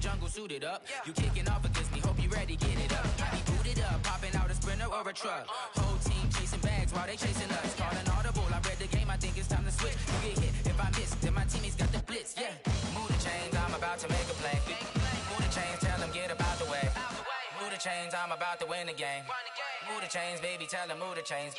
jungle suited up. You kicking off against me, hope you ready, get it up. I be booted up, popping out a Sprinter or a truck. Whole team chasing bags while they chasing us. Calling audible, I read the game, I think it's time to switch. You get hit if I miss, then my teammates got the blitz, yeah. Move the chains, I'm about to make a play. Move the chains, tell them get about the way. Move the chains, I'm about to win the game. Move the chains, baby, tell them move the chains.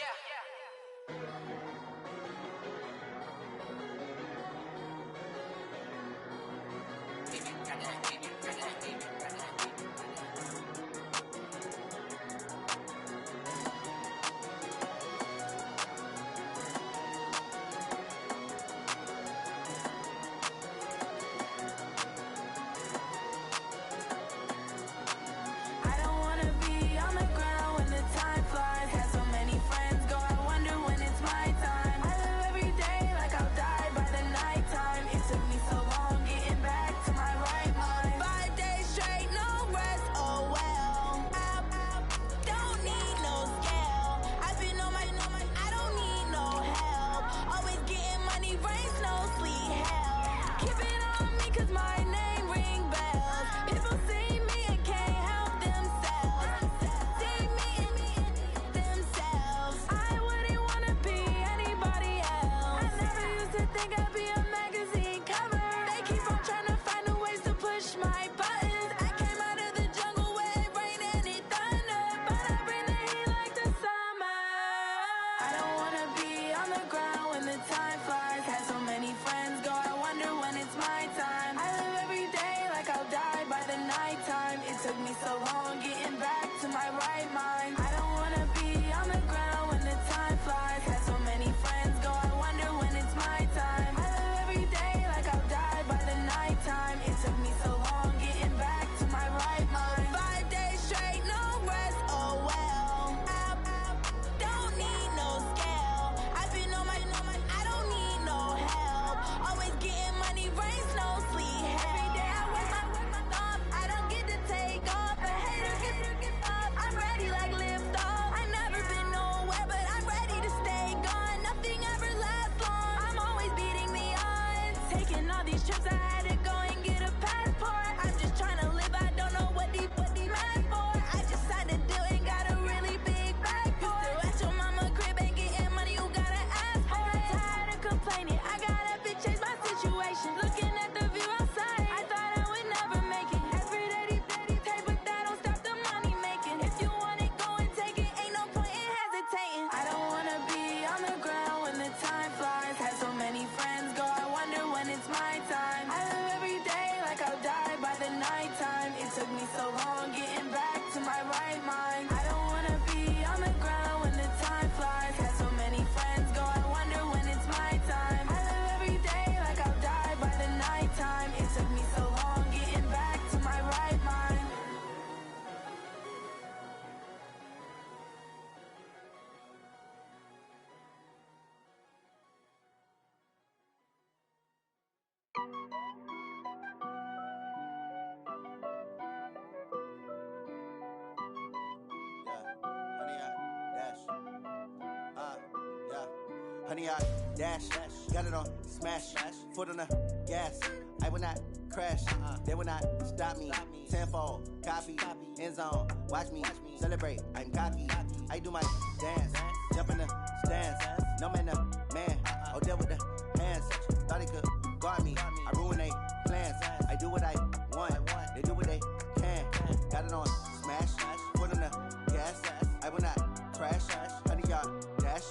Honey, I dash, got it on smash, foot on the gas. I will not crash, they will not stop me. Tenfold, copy, end zone, watch me celebrate. I'm cocky, I do my dance, jump in the stands. No man, man, oh there with the hands. Thought he could guard me, I ruin they plans. I do what I want, they do what they can. Got it on smash, foot on the gas. I will not crash, honey, y'all dash,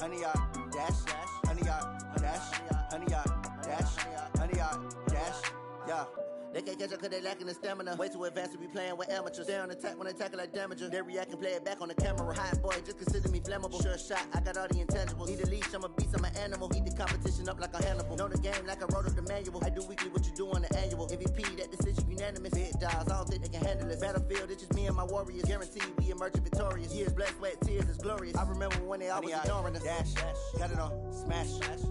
honey, y'all dash, honey, y'all dash, honey, y'all dash, honey, y'all dash, yeah. They can't catch up cause they lacking the stamina. Way too advanced to be playing with amateurs. Stay on attack when they tackle like damager. They react and play it back on the camera. Hot boy, just consider me flammable. Sure shot, I got all the intangibles. Need a leash, I'm a beast, I'm an animal. Heat the competition up like a Hannibal. Know the game like I wrote up the manual. I do weekly what you do on the annual. MVP, that decision unanimous. Big dogs, I don't think they can handle it. Battlefield, it's just me and my warriors. Guaranteed we emerge victorious. Years, blood, sweat, tears, it's glorious. I remember when they always ignoring us. Dash, got it on smash,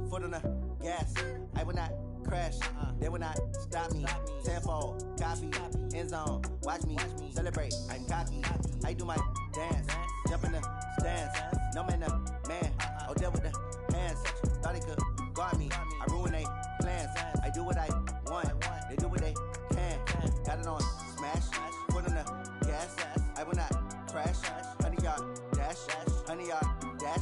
foot on the gas. I will not crash, they will not stop me. Tenfold, copy, end zone, watch me celebrate. I'm cocky, I do my dance, jump in the stands. No man, man, oh there with the hands. Thought he could guard me, I ruin they plans. I do what I want, they do what they can. Got it it on smash, foot on the gas. I will not crash. Honey yard dash, honey yard dash,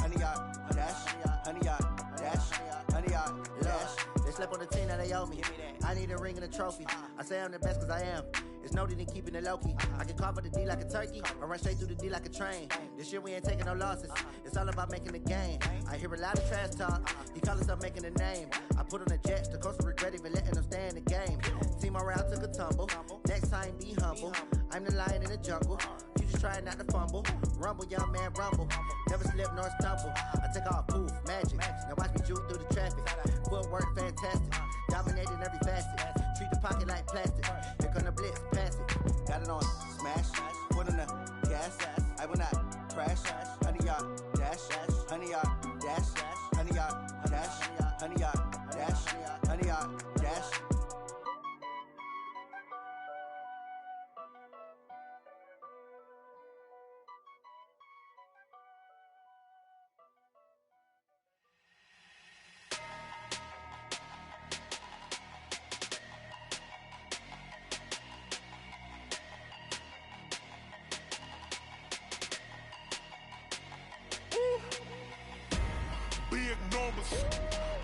honey yard dash, honey yard dash, honey yard dash. They slept on the team that they owe me. I need a ring and a trophy. I say I'm the best cause I am. It's no need in keeping it low-key. I can carve up the D like a turkey or run straight through the D like a train. This year we ain't taking no losses. It's all about making the game. I hear a lot of trash talk. He call himself making a name. I put on the Jets. The coach will regret even letting them stay in the game. Team morale took a tumble. Next time be humble. I'm the lion in the jungle. You just try not to fumble. Rumble, young man, rumble. Never slip nor stumble. I take off, poof, magic. Now watch me juke through the traffic. Footwork fantastic. Dominating every facet. Treat the pocket like plastic. Here come the blitz, pass it. Got it on smash. Foot on the gas. I will not crash. Honey yard dash. Honey yard dash. Honey yard dash. Honey yard dash. Honey yard dash.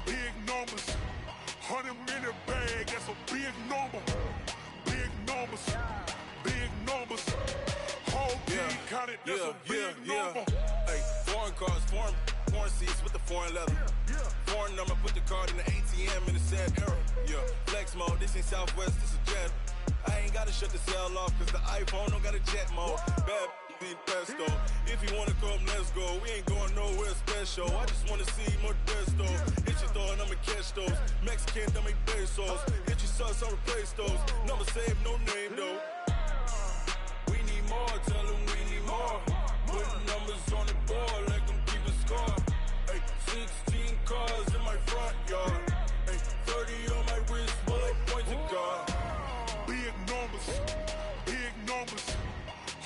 Big numbers, 100-minute bag, that's a big number. Big numbers, whole team counted, that's a big number. Hey, foreign cars, foreign seats with the foreign leather. Foreign number, put the card in the ATM in the sad era. Yeah, flex mode, this ain't Southwest, this is Jet. I ain't gotta shut the cell off, cause the iPhone don't got a jet mode. Bad need pesto. If you wanna come, let's go. We ain't going nowhere special. I just wanna see more desto. Hit your throw and I'ma catch those. Mexican, don't make pesos. Hit your sauce, I'll replace those. Number save, no name though. We need more, tell them we need more. Put numbers on the board, let them keep a score. Hey, 16 cars in my front yard. Hey, 30 on my wrist, bullet point to God. Big numbers,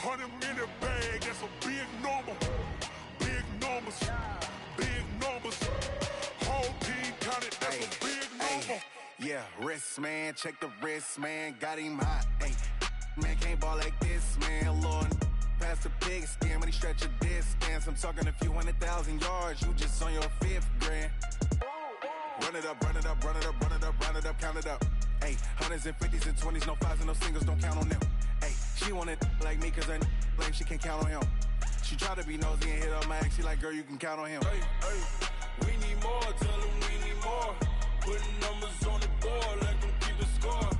100-minute bag, that's a big number. Big numbers, whole team counted, that's a big number. Yeah, wrist man, check the wrist man, got him hot. Ay, man can't ball like this, man. Lord, past the pig skin when he stretch a distance. I'm talking a few 100,000 yards, you just on your 5th grand. Run it up, run it up, run it up, run it up, run it up, count it up. Ay, 100s and 50s and 20s, no 5s and no singles, don't count on them. Ay, she want it like me cause her lame, she can't count on him. She try to be nosy and hit up my ex, she like, girl, you can count on him. Hey, we need more, tell them we need more. Putting numbers on the board, let them keep a score.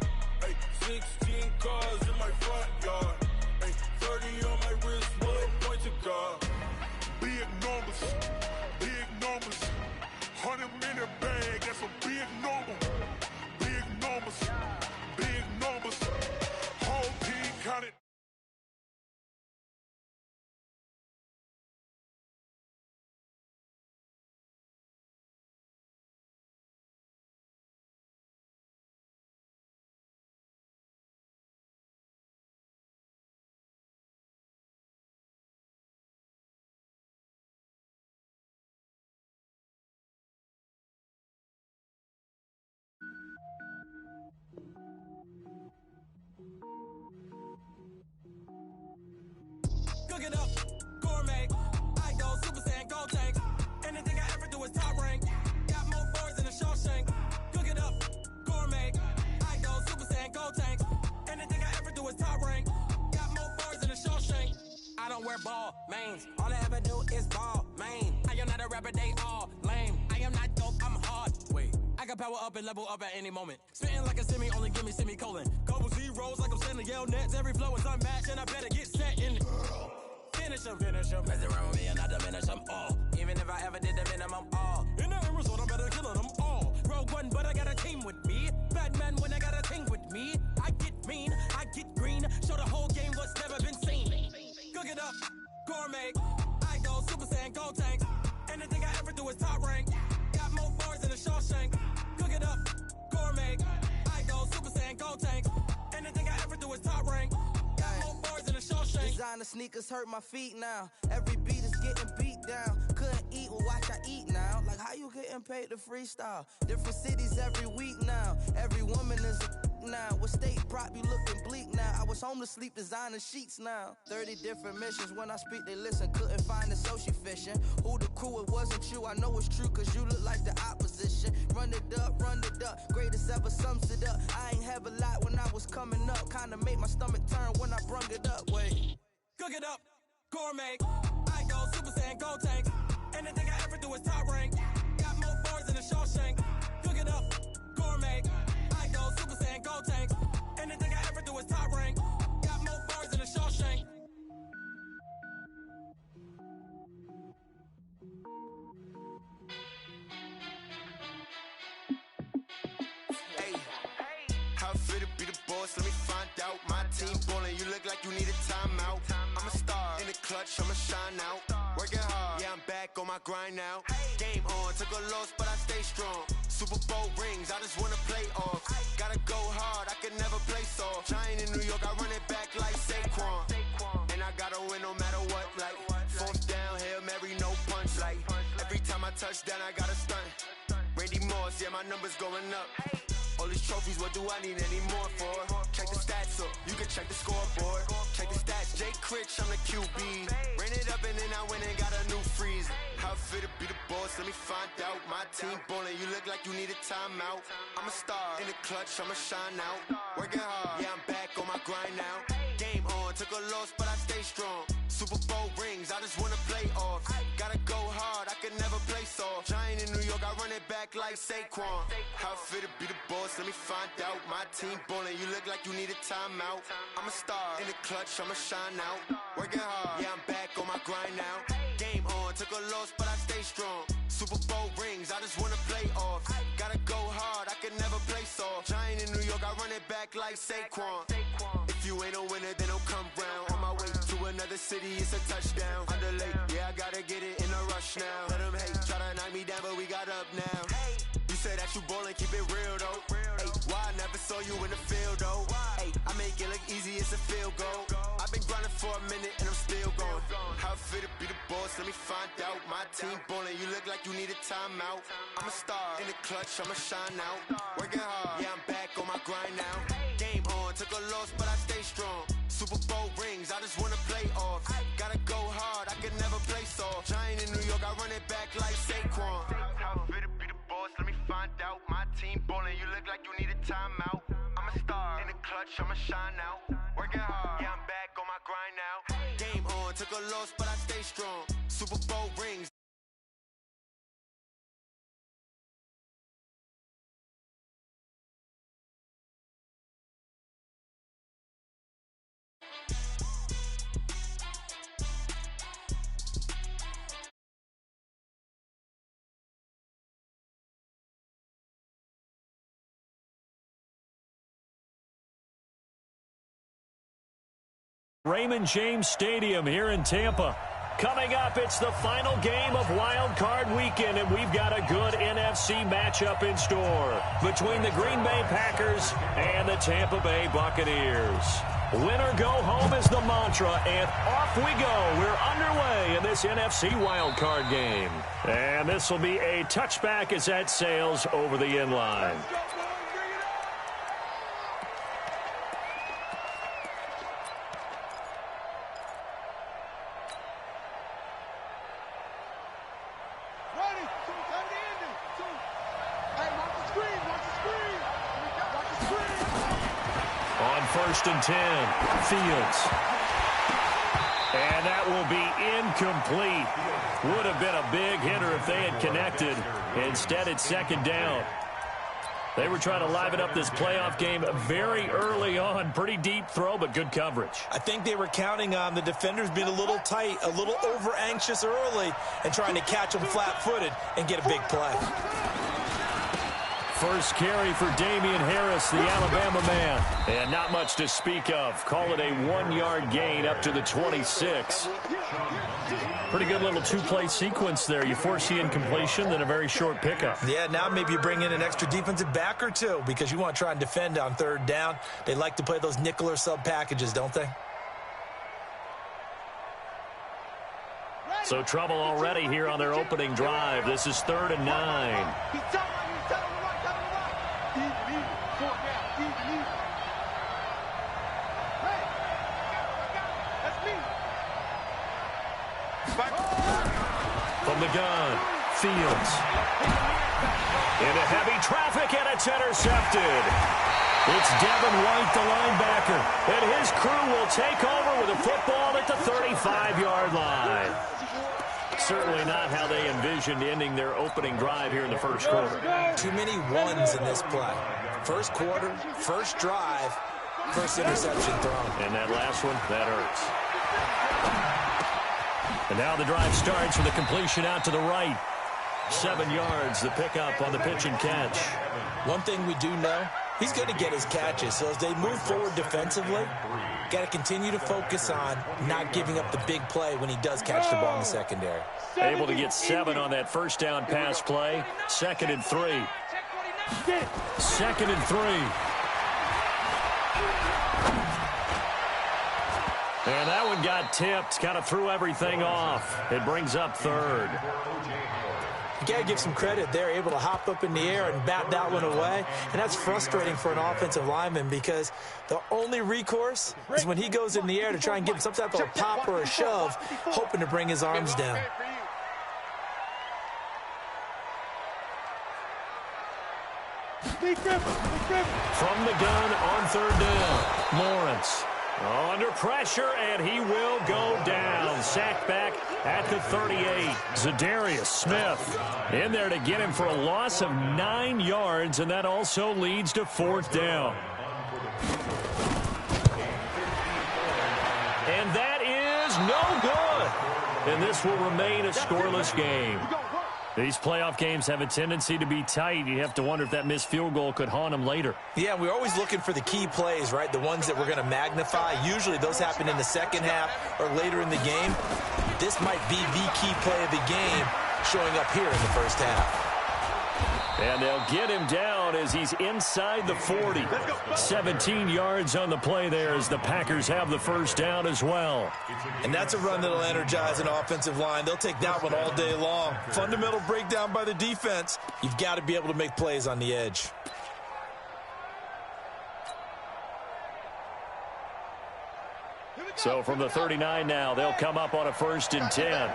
Hey, 16 cars in my front yard. Hey, 30 on my wrist, bullet point to God. Big numbers, 100-minute bag, that's a big number. Big numbers, whole team counted. Cook it up, gourmet. I go Super Saiyan, go tank. Anything I ever do is top rank. Got more boys than a Shawshank. Cook it up, gourmet. I go Super Saiyan, go tank. Anything I ever do is top rank. Got more boys than a Shawshank. I don't wear ball mains. All I ever do is ball main. I am not a rapper, they all lame. I am not dope, I'm hard. Wait, I can power up and level up at any moment. Spitting like a semi, only give me semicolon. Couple zeros like I'm sending yell nets. Every flow is unmatched and I better get set in. Finish them. Mess around with me and I diminish them all. Even if I ever did the minimum all. In the result, I'm better killing them all. Rogue One, but I got a team with me. Batman when I got a team with me. I get mean, I get green. Show the whole game what's never been seen. Cook it up, gourmet. I go Super Saiyan, go tank. Anything I ever do is top rank. Got more boys than a Shawshank. Cook it up, gourmet. I go Super Saiyan, go tank. Anything I ever do is top rank. Got more boys than a Shawshank. Designer sneakers hurt my feet now. Every beat is getting beat down. Couldn't eat, well watch I eat now. Like how you getting paid to freestyle? Different cities every week now. Every woman is a now. With state prop, you looking was home to sleep, designing sheets now. 30 different missions, when I speak they listen. Couldn't find the social fishing. Who the crew, it wasn't you, I know it's true, cause you look like the opposition. Run it up, greatest ever sums it up. I ain't have a lot when I was coming up. Kinda made my stomach turn when I brung it up. Wait. Cook it up, gourmet. I go Super Saiyan, go tank. Anything I ever do is top rank. Got more bars than a Shawshank. Cook it up, gourmet. I go Super Saiyan, go tank. Anything I ever do is top rank. Got more bars than a Shawshank. How fit to be the boss? Let me find out. My team ballin', you look like you need a timeout. I'm a star in the clutch, I'ma shine out. Working hard, yeah, I'm back on my grind now. Game on, took a loss, but I stay strong. Super Bowl rings, I just wanna play off. Gotta go hard, I can never play soft. Giant in New York, I run it back like Saquon. And I gotta win no matter what, like fourth down, Hail Mary, no punch. Like every time I touch down, I gotta stunt. Randy Moss, yeah, my numbers going up. All these trophies, what do I need any more for? Check the stats up, you can check the scoreboard. Check the stats, Jay Critch, I'm the QB. Ran it up and then I went and got a new freeze. How fit to be the boss, let me find out. My team ballin', you look like you need a timeout. I'm a star in the clutch, I'ma shine out. Working hard, yeah, I'm back on my grind now. Game on, took a loss, but I stay strong. Super Bowl rings, I just wanna play off. Gotta go hard, I can never play soft. Giant in New York, I run it back like Saquon. How fit to be the boss, let me find out. My team ballin', you look like you need a timeout. I'm a star in the clutch, I'ma shine out. Working hard, yeah, I'm back on my grind now. Game on, took a loss, but I stay strong. Super Bowl rings, I just wanna play off. Gotta go hard, I can never play soft. Giant in New York, I run it back like Saquon. If you ain't a winner, then don't come round. On my way to another city, it's a touchdown. Underlay, yeah, I gotta get it in a rush now. Let them hate, try to knock me down, but we got up now. You say that you ballin', keep it real though. Hey, why I never saw you in the field though? Hey, I make it look easy, it's a field goal. I've been grinding for a minute and I'm still going. How fit to be the boss, let me find out. My team ballin', you look like you need a timeout. I'm a star in the clutch, I'ma shine out. Working hard, yeah, I'm back on my grind now. Game on, took a loss, but I stay strong. Super Bowl rings, I just wanna play off. Gotta go hard, I can never play soft. Giant in New York, I run it back like Saquon. How fit to be the boss, let me find out. My team ballin', you look like you need a timeout. I'm a star in the clutch, I'ma shine out. Working hard, yeah, I'm back on my grind now. Game on, took a loss, but I stay strong. Super Bowl rings. Raymond James Stadium here in Tampa. Coming up, it's the final game of Wild Card Weekend, and we've got a good NFC matchup in store between the Green Bay Packers and the Tampa Bay Buccaneers. Win or go home is the mantra, and off we go. We're underway in this NFC Wild Card game. And this will be a touchback as that sails over the end line. First and 10, Fields. And that will be incomplete. Would have been a big hitter if they had connected. Instead, it's second down. They were trying to liven up this playoff game very early on. Pretty deep throw, but good coverage. I think they were counting on the defenders being a little tight, a little over-anxious early, and trying to catch them flat-footed and get a big play. First carry for Damian Harris, the Alabama man. And not much to speak of. Call it a 1-yard gain up to the 26. Pretty good little two-play sequence there. You force the incompletion, then a very short pickup. Yeah, now maybe you bring in an extra defensive back or two because you want to try and defend on third down. They like to play those nickel or sub packages, don't they? So trouble already here on their opening drive. This is 3rd and 9. From the gun, Fields. Into heavy traffic, and it's intercepted. It's Devin White, the linebacker, and his crew will take over with a football at the 35-yard line. Certainly not how they envisioned ending their opening drive here in the first quarter. Too many ones in this play. First quarter, first drive, first interception thrown. And that last one, that hurts. And now the drive starts with a completion out to the right. 7 yards, the pickup on the pitch and catch. One thing we do know, he's going to get his catches. So as they move forward defensively, got to continue to focus on not giving up the big play when he does catch the ball in the secondary. Able to get 7 on that first down pass play. 2nd and 3. 2nd and 3. And that one got tipped. Kind of threw everything off. It brings up 3rd. You got to give some credit. They're able to hop up in the air and bat that one away. And that's frustrating for an offensive lineman because the only recourse is when he goes in the air to try and get some type of a pop or a shove, hoping to bring his arms down. From the gun on 3rd down, Lawrence. Under pressure, and he will go down. Sacked back at the 38. Zadarius Smith in there to get him for a loss of 9 yards, and that also leads to 4th down. And that is no good. And this will remain a scoreless game. These playoff games have a tendency to be tight. You have to wonder if that missed field goal could haunt them later. Yeah, we're always looking for the key plays, right? The ones that we're going to magnify. Usually those happen in the second half or later in the game. This might be the key play of the game showing up here in the first half. And they'll get him down as he's inside the 40. 17 yards on the play there as the Packers have the first down as well. And that's a run that'll energize an offensive line. They'll take that one all day long. Fundamental breakdown by the defense. You've got to be able to make plays on the edge. So from the 39 now, they'll come up on a 1st and 10.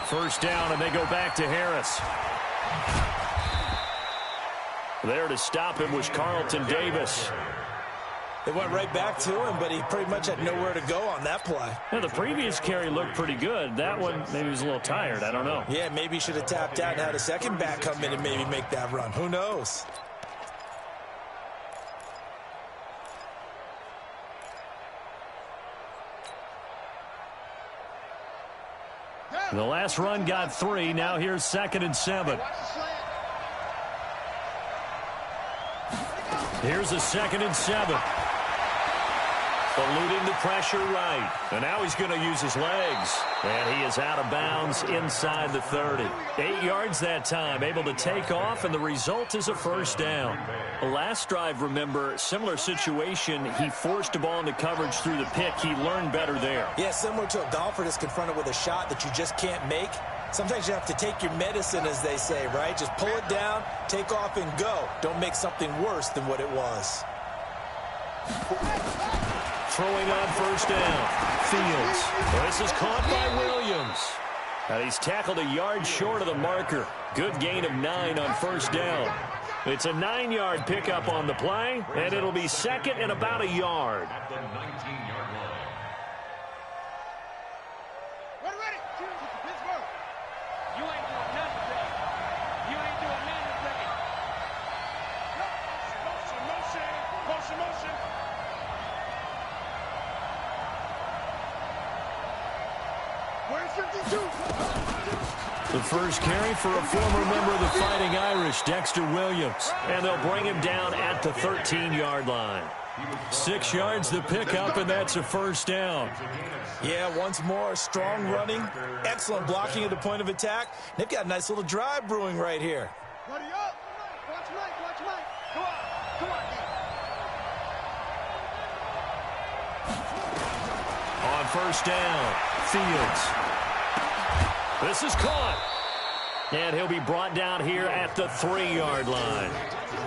First down, and they go back to Harris. There to him him was Carlton Davis. They went right back to him, but he pretty much had nowhere to go on that play. Now, the previous carry looked pretty good. That one, maybe he was a little tired. I don't know. Yeah, maybe he should have tapped out and had a second back come in and maybe make that run. Who knows? The last run got 3. Now here's 2nd and 7. Here's a 2nd and 7. Eluding the pressure right. And now he's going to use his legs. And he is out of bounds inside the 30. 8 yards that time. Able to take off, and the result is a first down. The last drive, remember, similar situation. He forced the ball into coverage through the pick. He learned better there. Yeah, similar to a golfer that's confronted with a shot that you just can't make. Sometimes you have to take your medicine, as they say, right? Just pull it down, take off, and go. Don't make something worse than what it was. Throwing on first down, Fields. This is caught by Williams. And he's tackled a yard short of the marker. Good gain of 9 on first down. It's a 9-yard pickup on the play, and it'll be 2nd and about a yard. The first carry for a former member of the Fighting Irish, Dexter Williams. And they'll bring him down at the 13-yard line. 6 yards the pickup, and that's a first down. Yeah, once more, strong running, excellent blocking at the point of attack. They've got a nice little drive brewing right here. Buddy up. Watch Mike, watch Mike. Come on, come on. On first down, Fields. This is caught. And he'll be brought down here at the 3-yard line.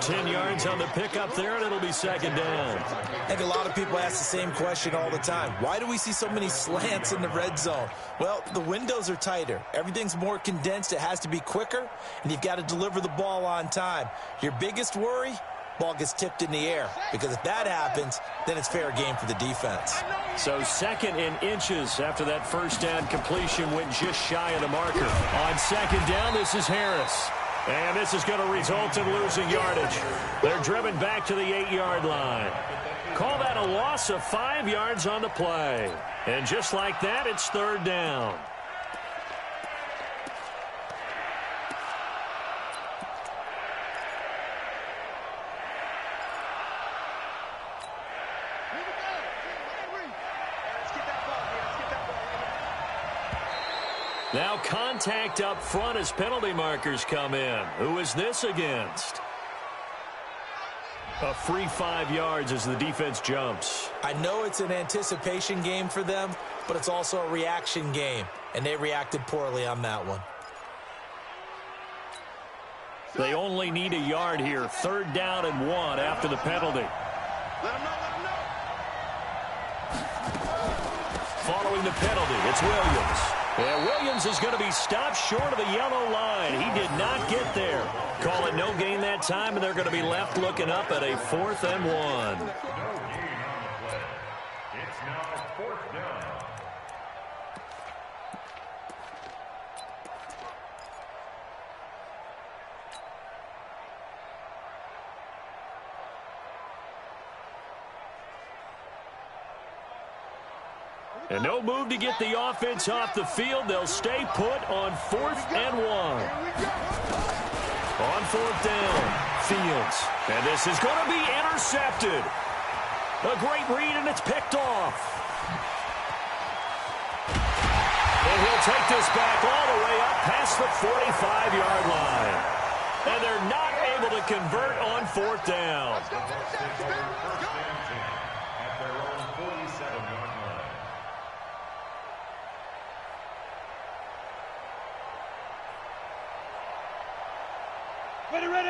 10 yards on the pickup there, and it'll be second down. I think a lot of people ask the same question all the time. Why do we see so many slants in the red zone? Well, the windows are tighter. Everything's more condensed. It has to be quicker, and you've got to deliver the ball on time. Your biggest worry? Ball gets tipped in the air, because if that happens, then it's fair game for the defense. So 2nd and inches after that first down completion went just shy of the marker. On second down, this is Harris. And this is going to result in losing yardage. They're driven back to the 8-yard line. Call that a loss of 5 yards on the play. And just like that, it's third down. Now contact up front as penalty markers come in. Who is this against? A free 5 yards as the defense jumps. I know it's an anticipation game for them, but it's also a reaction game, and they reacted poorly on that one. They only need a yard here. Third down and 1 after the penalty. Following the penalty, it's Williams. And Williams is going to be stopped short of the yellow line. He did not get there. Call it no gain that time, and they're going to be left looking up at a 4th and 1. It's now 4th down. And no move to get the offense off the field. They'll stay put on 4th and 1. On 4th down, Fields. And this is going to be intercepted. A great read, and it's picked off. And he'll take this back all the way up past the 45-yard line. And they're not able to convert on 4th down.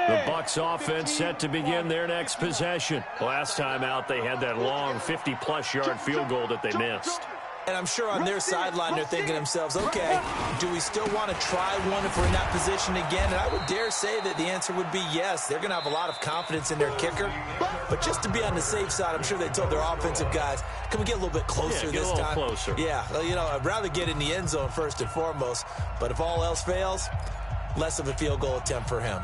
The Bucs offense set to begin their next possession. Last time out, they had that long 50-plus yard field goal that they missed. And I'm sure on their sideline, they're thinking to themselves, okay, do we still want to try one if we're in that position again? And I would dare say that the answer would be yes. They're going to have a lot of confidence in their kicker. But just to be on the safe side, I'm sure they told their offensive guys, can we get a little bit closer this time? Get a little closer. Yeah, well, you know, I'd rather get in the end zone first and foremost. But if all else fails, less of a field goal attempt for him.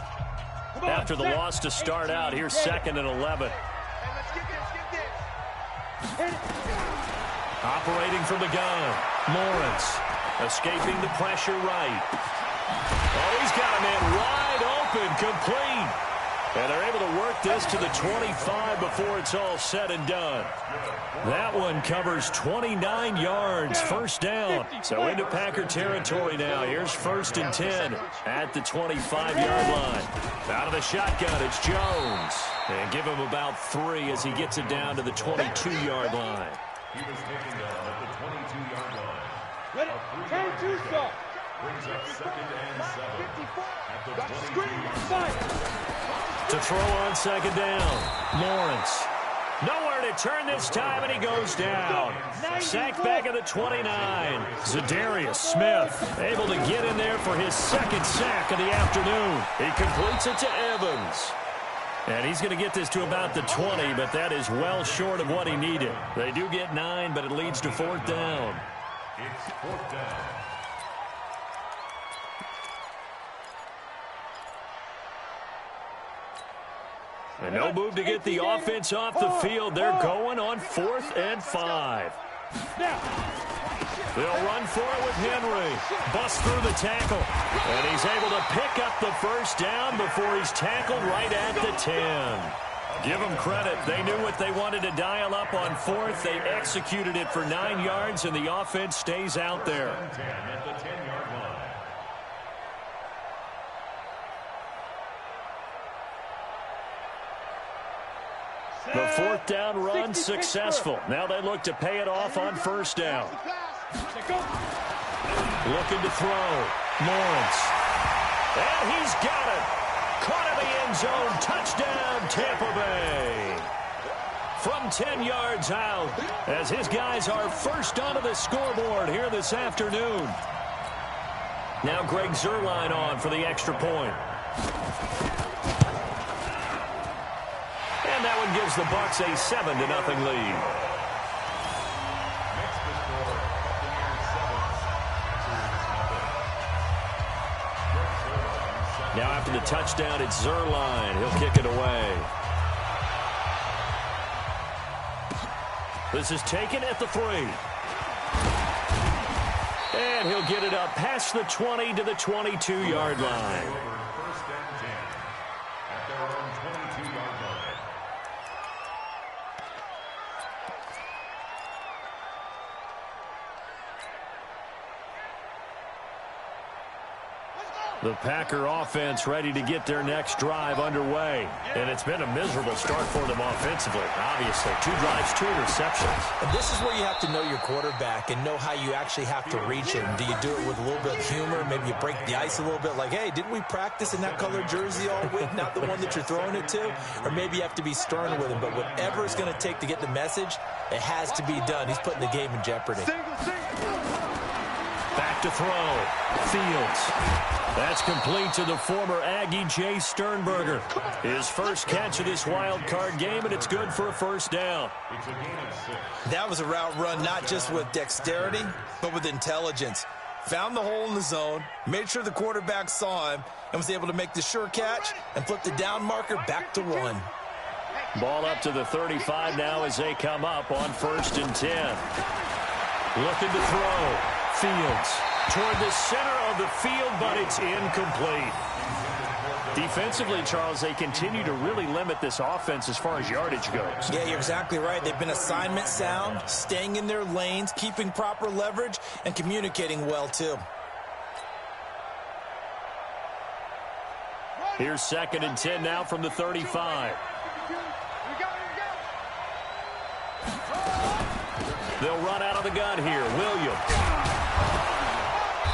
After the loss to start out, here's 2nd and 11. Operating from the gun, Lawrence. Escaping the pressure right. Oh, he's got a man wide open, complete. And they're able to work this to the 25 before it's all said and done. That one covers 29 yards, first down. So into Packer territory now. Here's 1st and 10 at the 25-yard line. Out of the shotgun, it's Jones. And give him about 3 as he gets it down to the 22-yard line. He was taken down at the 22-yard line. Ready? Turn 2 stop. Brings up 2nd and 7 at the 22-yard line. To throw on 2nd down, Lawrence. Nowhere to turn this time, and he goes down. Sacked back at the 29. Zadarius Smith able to get in there for his 2nd sack of the afternoon. He completes it to Evans. And he's going to get this to about the 20, but that is well short of what he needed. They do get 9, but it leads to 4th down. It's 4th down. And no move to get the offense off the field. They're going on 4th and 5. They'll run for it with Henry. Busts through the tackle. And he's able to pick up the first down before he's tackled right at the 10. Give them credit. They knew what they wanted to dial up on 4th. They executed it for 9 yards, and the offense stays out there. At the 10-yard line. The 4th down run successful. Now they look to pay it off on 1st down. Looking to throw. Lawrence. And he's got it. Caught in the end end zone. Touchdown, Tampa Bay. From 10 yards out, as his guys are first onto the scoreboard here this afternoon. Now Greg Zuerlein on for the extra point. And that one gives the Bucs a 7-0 lead. Now after the touchdown, it's Zuerlein. He'll kick it away. This is taken at the 3. And he'll get it up past the 20 to the 22-yard line. First and 10 at their own 22-yard line. The Packer offense ready to get their next drive underway. And it's been a miserable start for them offensively, obviously. 2 drives, 2 interceptions. And this is where you have to know your quarterback and know how you actually have to reach him. Do you do it with a little bit of humor? Maybe you break the ice a little bit like, hey, didn't we practice in that colored jersey all week? Not the one that you're throwing it to? Or maybe you have to be stern with him. But whatever it's going to take to get the message, it has to be done. He's putting the game in jeopardy. Back to throw. Fields. That's complete to the former Aggie, Jay Sternberger. His first catch of this wild card game, and it's good for a first down. That was a route run not just with dexterity, but with intelligence. Found the hole in the zone, made sure the quarterback saw him, and was able to make the sure catch and flip the down marker back to 1. Ball up to the 35 now as they come up on 1st and 10. Looking to throw. Fields toward the center of the field, but it's incomplete. Defensively, Charles, they continue to really limit this offense as far as yardage goes. Yeah, you're exactly right. They've been assignment sound, staying in their lanes, keeping proper leverage, and communicating well, too. Here's 2nd and 10 now from the 35. They'll run out of the gun here. Williams.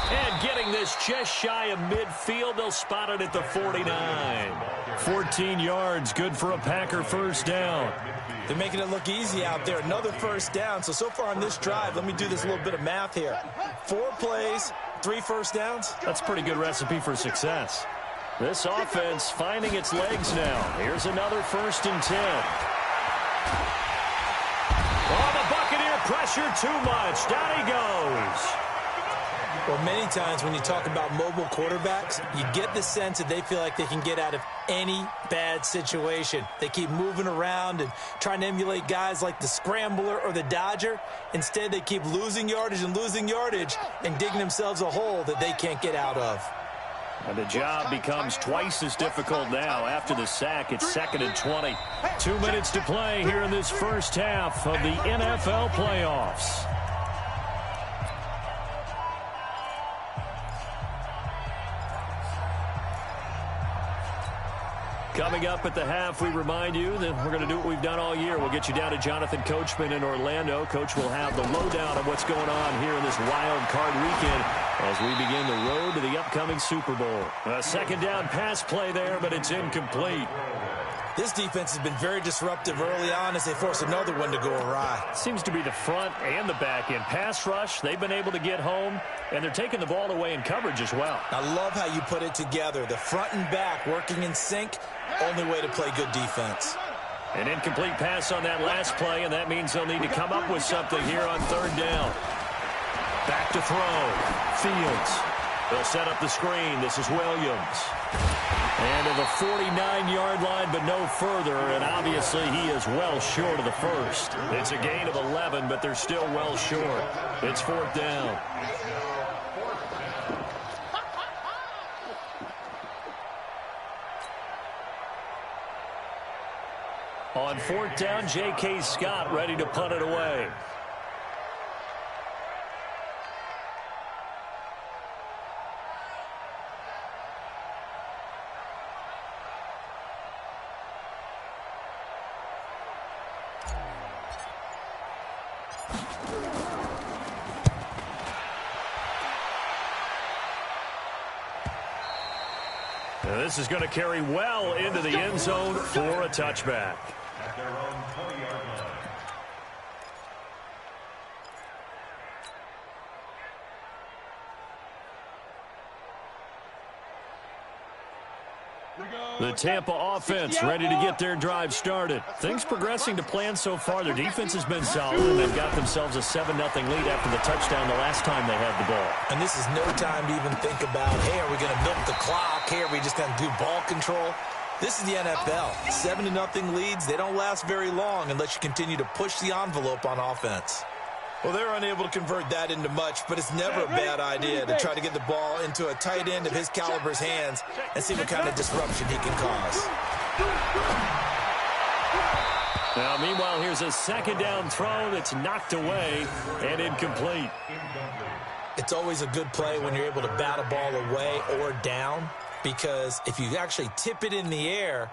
And getting this just shy of midfield, they'll spot it at the 49. 14 yards, good for a Packer first down. They're making it look easy out there. Another first down. So far on this drive, let me do this little bit of math here. 4 plays, 3 first downs. That's a pretty good recipe for success. This offense finding its legs now. Here's another 1st and 10. Oh, the Buccaneer pressure too much. Down he goes. Well, many times when you talk about mobile quarterbacks, you get the sense that they feel like they can get out of any bad situation. They keep moving around and trying to emulate guys like the Scrambler or the Dodger. Instead, they keep losing yardage and digging themselves a hole that they can't get out of. And the job becomes twice as difficult now after the sack. It's 2nd and 20. 2 minutes to play here in this first half of the NFL playoffs. Coming up at the half, we remind you that we're going to do what we've done all year. We'll get you down to Jonathan Coachman in Orlando. Coach will have the lowdown of what's going on here in this wild card weekend as we begin the road to the upcoming Super Bowl. A 2nd down pass play there, but it's incomplete. This defense has been very disruptive early on as they force another one to go awry. Seems to be the front and the back end. Pass rush, they've been able to get home, and they're taking the ball away in coverage as well. I love how you put it together. The front and back working in sync, only way to play good defense. An incomplete pass on that last play, and that means they'll need to come up with something here on 3rd down. Back to throw. Fields. They'll set up the screen. This is Williams. And to the 49-yard line, but no further, and obviously he is well short of the first. It's a gain of 11, but they're still well short. It's 4th down. On 4th down, J.K. Scott ready to punt it away. This is going to carry well into the end zone for a touchback. At their own 20-yard line. The Tampa offense ready to get their drive started. Things progressing to plan so far. Their defense has been solid, and they've got themselves a 7-0 lead after the touchdown the last time they had the ball. And this is no time to even think about, hey, are we going to milk the clock? Hey, are we just going to do ball control? This is the NFL. 7-0 leads, they don't last very long unless you continue to push the envelope on offense. Well, they're unable to convert that into much, but it's never a bad idea to try to get the ball into a tight end of his caliber's hands and see what kind of disruption he can cause. Now, meanwhile, here's a second down throw that's knocked away and incomplete. It's always a good play when you're able to bat a ball away or down, because if you actually tip it in the air,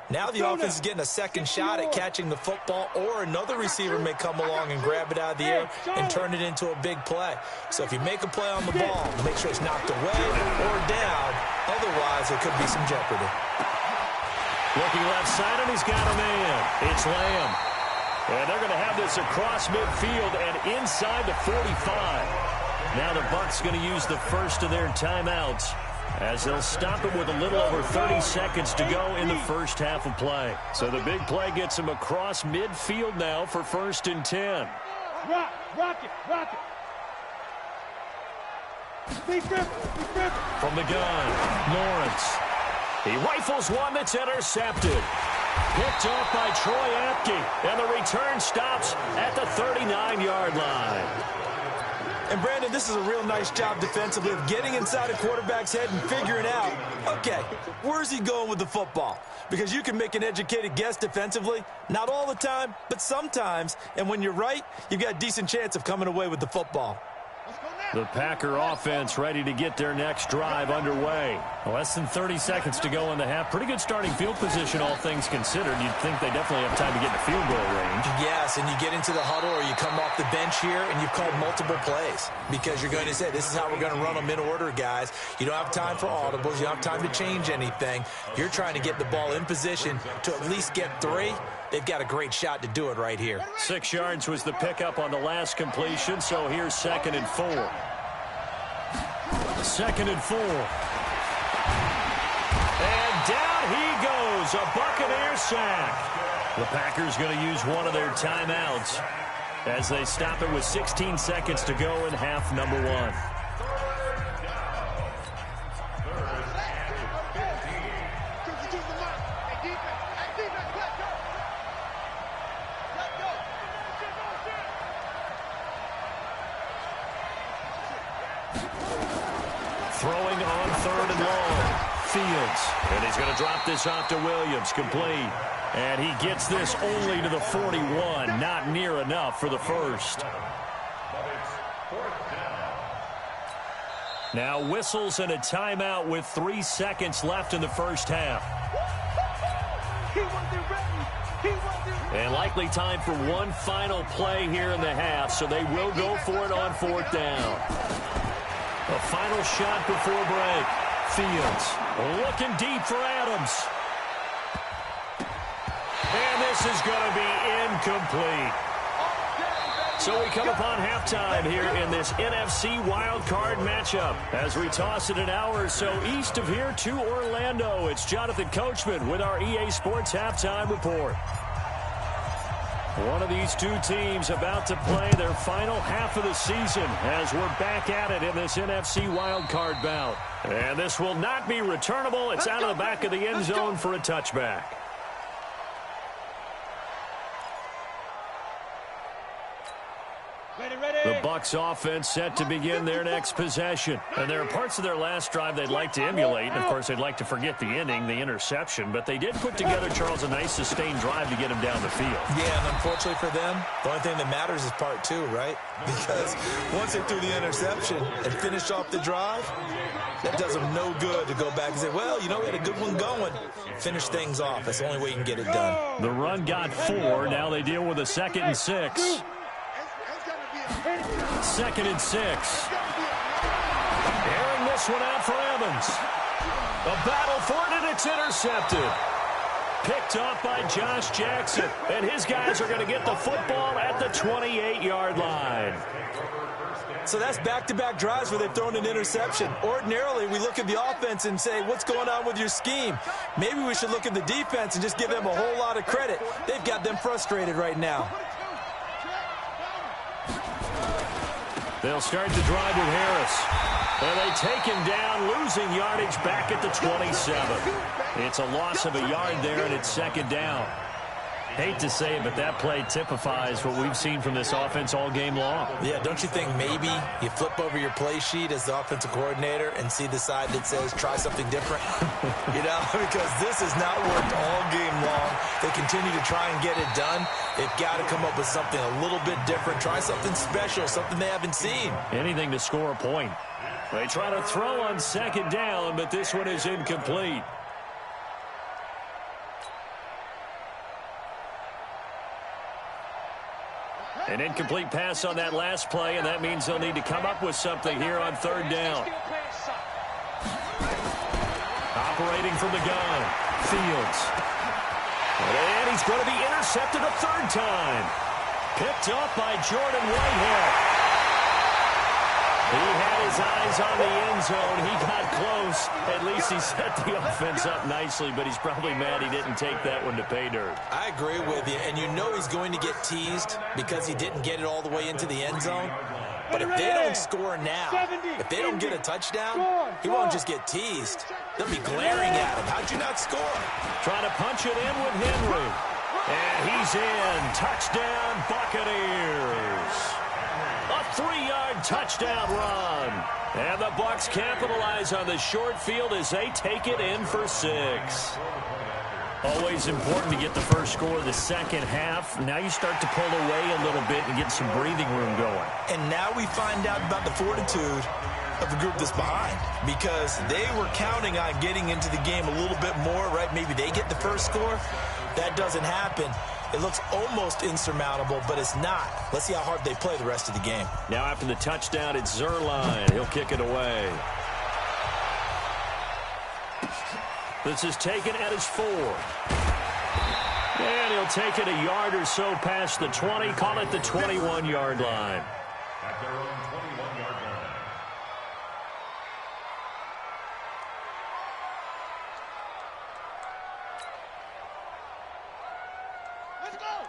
now the offense is getting a second shot at catching the football, or another receiver may come along and grab it out of the air and turn it into a big play. So if you make a play on the ball, make sure it's knocked away or down. Otherwise, there could be some jeopardy. Looking left side, and he's got a man. It's Lamb. And they're going to have this across midfield and inside the 45. Now the Bucs going to use the first of their timeouts, as they'll stop it with a little over 30 seconds to go in the first half of play. So the big play gets him across midfield now for 1st and 10. Rock it. From the gun, Lawrence. He rifles one that's intercepted. Picked off by Troy Apke, and the return stops at the 39-yard line. And, Brandon, this is a real nice job defensively of getting inside a quarterback's head and figuring out, okay, where's he going with the football? Because you can make an educated guess defensively, not all the time, but sometimes. And when you're right, you've got a decent chance of coming away with the football. The Packer offense ready to get their next drive underway. Less than 30 seconds to go in the half. Pretty good starting field position, all things considered. You'd think they definitely have time to get in the field goal range. Yes, and you get into the huddle or you come off the bench here and you've called multiple plays because you're going to say, this is how we're going to run them in order, guys. You don't have time for audibles. You don't have time to change anything. You're trying to get the ball in position to at least get 3. They've got a great shot to do it right here. 6 yards was the pickup on the last completion, so here's 2nd and 4. 2nd and 4. And down he goes, a Buccaneer sack. The Packers going to use one of their timeouts as they stop it with 16 seconds to go in half number 1. Throwing on 3rd and long. Fields. And he's going to drop this off to Williams. Complete. And he gets this only to the 41. Not near enough for the first. Now whistles and a timeout with 3 seconds left in the first half. And likely time for one final play here in the half, so they will go for it on 4th down. A final shot before break. Fields looking deep for Adams. And this is going to be incomplete. So we come upon halftime here in this NFC wildcard matchup as we toss it an hour or so east of here to Orlando. It's Jonathan Coachman with our EA Sports Halftime Report. One of these two teams about to play their final half of the season as we're back at it in this NFC wildcard bout. And this will not be returnable. It's out of the back of the end zone for a touchback. The Bucs offense set to begin their next possession. And there are parts of their last drive they'd like to emulate. And, of course, they'd like to forget the inning, the interception. But they did put together, Charles, a nice sustained drive to get him down the field. Yeah, and unfortunately for them, the only thing that matters is part 2, right? Because once they threw the interception and finished off the drive, that does them no good to go back and say, well, you know, we had a good one going. Finish things off. That's the only way you can get it done. The run got 4. Now they deal with a 2nd and 6. 2nd and 6. Airing this one out for Evans. A battle for it, and it's intercepted. Picked off by Josh Jackson, and his guys are going to get the football at the 28-yard line. So that's back-to-back drives where they've thrown an interception. Ordinarily, we look at the offense and say, what's going on with your scheme? Maybe we should look at the defense and just give them a whole lot of credit. They've got them frustrated right now. They'll start the drive with Harris. And they take him down, losing yardage back at the 27. It's a loss of a yard there, and it's second down. Hate to say it, but that play typifies what we've seen from this offense all game long. Yeah, don't you think maybe you flip over your play sheet as the offensive coordinator and see the side that says try something different? You know, because this has not worked all game long. They continue to try and get it done. They've got to come up with something a little bit different. Try something special, something they haven't seen. Anything to score a point. They try to throw on second down, but this one is incomplete. An incomplete pass on that last play, and that means they'll need to come up with something here on third down. Operating from the gun, Fields. And he's going to be intercepted a third time. Picked up by Jordan Whitehead. He had his eyes on the end zone. He got close. At least he set the offense up nicely, but he's probably mad he didn't take that one to pay dirt. I agree with you, and you know he's going to get teased because he didn't get it all the way into the end zone. But if they don't score now, if they don't get a touchdown, he won't just get teased. They'll be glaring at him. How'd you not score? Trying to punch it in with Henry. And he's in. Touchdown, Buccaneers. A 3-yard touchdown run. And the Bucs capitalize on the short field as they take it in for 6. Always important to get the first score of the second half. Now you start to pull away a little bit and get some breathing room going. And now we find out about the fortitude of the group that's behind, because they were counting on getting into the game a little bit more, right? Maybe they get the first score. That doesn't happen. It looks almost insurmountable, but it's not. Let's see how hard they play the rest of the game. Now after the touchdown, it's Zerline. He'll kick it away. This is taken at his 4. And he'll take it a yard or so past the 20, call it the 21-yard line. At their own 21-yard line.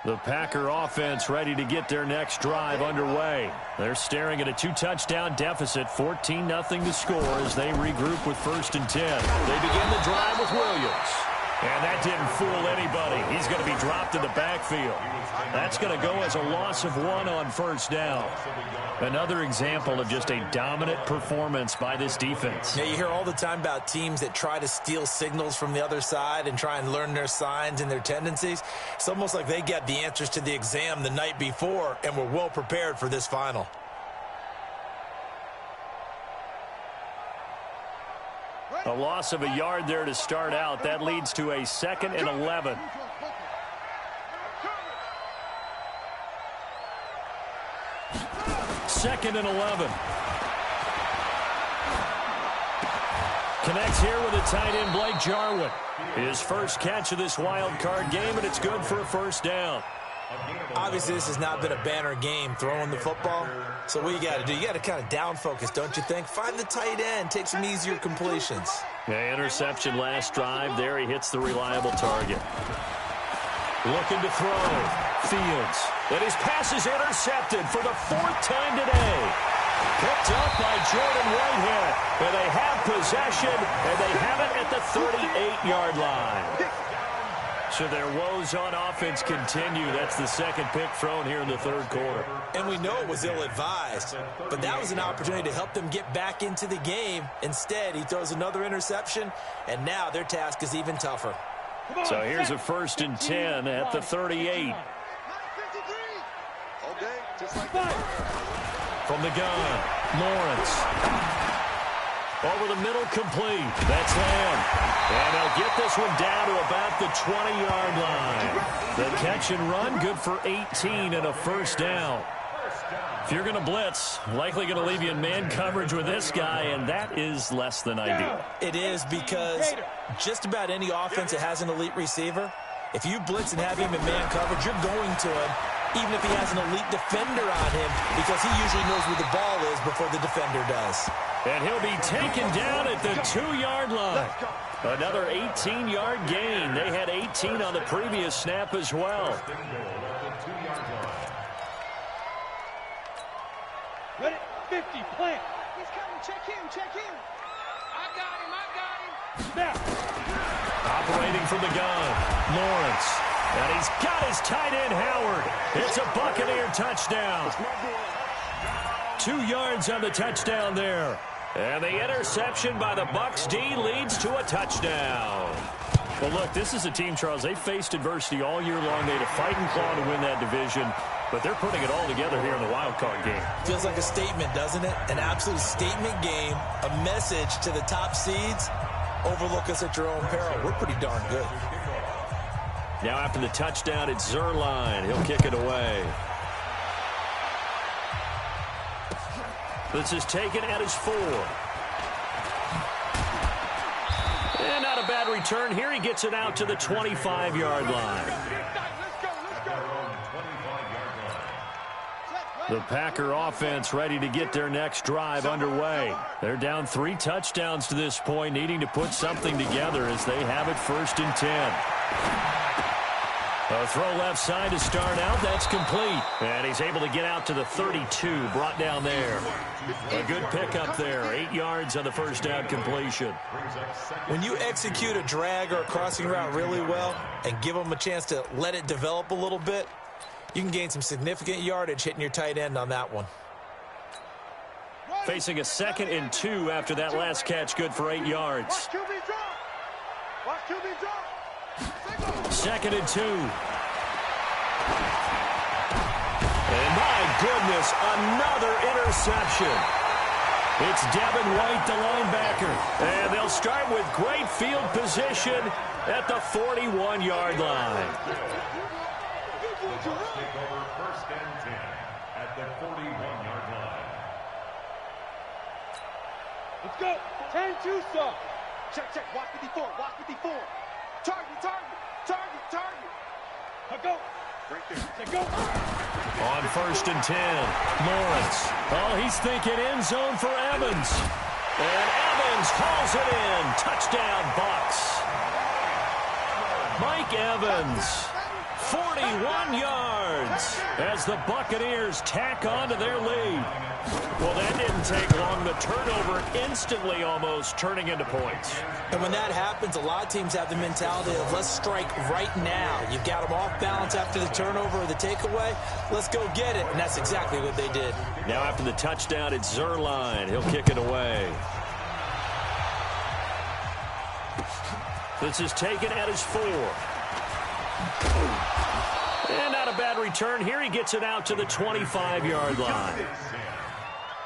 The Packer offense ready to get their next drive underway. They're staring at a 2-touchdown deficit, 14-0 to score as they regroup with 1st and 10. They begin the drive with Williams. And that didn't fool anybody. He's going to be dropped in the backfield. That's going to go as a loss of 1 on 1st down. Another example of just a dominant performance by this defense. Yeah, you hear all the time about teams that try to steal signals from the other side and try and learn their signs and their tendencies. It's almost like they got the answers to the exam the night before and were well prepared for this final. A loss of a yard there to start out. That leads to a 2nd and 11. Second and 11. Connects here with a tight end, Blake Jarwin. His first catch of this wild card game, and it's good for a 1st down. Obviously, this has not been a banner game throwing the football. So what you got to do, you got to kind of down focus, don't you think? Find the tight end, take some easier completions. Yeah, interception last drive. There he hits the reliable target. Looking to throw. Fields. And his pass is intercepted for the 4th time today. Picked up by Jordan Whitehead. And they have possession, and they have it at the 38-yard line. So their woes on offense continue. That's the 2nd pick thrown here in the 3rd quarter. And we know it was ill-advised, but that was an opportunity to help them get back into the game. Instead, he throws another interception, and now their task is even tougher. So here's a 1st and 10 at the 38. From the gun, Lawrence. Over the middle, complete. That's Lamb. And they'll get this one down to about the 20-yard line. The catch and run, good for 18 and a 1st down. If you're going to blitz, likely going to leave you in man coverage with this guy, and that is less than ideal. It is, because just about any offense that has an elite receiver, if you blitz and have him in man coverage, you're going to him, even if he has an elite defender on him, because he usually knows where the ball is before the defender does. And he'll be taken down at the 2-yard line. Another 18-yard gain. They had 18 on the previous snap as well. Ready? 50, plant. He's coming. Check him. I got him. Snap. Operating from the gun, Lawrence. And he's got his tight end, Howard. It's a Buccaneer touchdown. 2 yards on the touchdown there. And the interception by the Bucs D leads to a touchdown. Well, look, this is a team, Charles, they faced adversity all year long. They had to fight and claw to win that division, but they're putting it all together here in the wild card game. Feels like a statement, doesn't it? An absolute statement game, a message to the top seeds. Overlook us at your own peril. We're pretty darn good. Now after the touchdown, it's Zuerlein. He'll kick it away. This is taken at his 4. And not a bad return here. He gets it out to the 25-yard line. The Packer offense ready to get their next drive underway. They're down 3 touchdowns to this point, needing to put something together as they have it 1st and 10. A throw left side to start out. That's complete. And he's able to get out to the 32, brought down there. A good pickup there. 8 yards on the first down completion. When you execute a drag or a crossing route really well and give them a chance to let it develop a little bit, you can gain some significant yardage hitting your tight end on that one. Facing a 2nd and 2 after that last catch, good for 8 yards. Watch QB drop. 2nd and 2. And my goodness, another interception. It's Devin White, the linebacker. And they'll start with great field position at the 41-yard line. Take over 1st and 10 at the 41-yard line. Let's go. 10-2 stop. Check. Watch 54. Target. Go. Right there. Say go. On 1st and 10, Lawrence. Oh, he's thinking end zone for Evans. And Evans hauls it in. Touchdown, Bucs. Mike Evans, 41 yards as the Buccaneers tack on to their lead. Well, that didn't take long. The turnover instantly almost turning into points. And when that happens, a lot of teams have the mentality of let's strike right now. You've got them off balance after the turnover or the takeaway. Let's go get it. And that's exactly what they did. Now after the touchdown, it's Zuerlein. He'll kick it away. This is taken at his 4. And not a bad return here. He gets it out to the 25-yard line.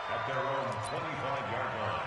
At their own 25-yard line.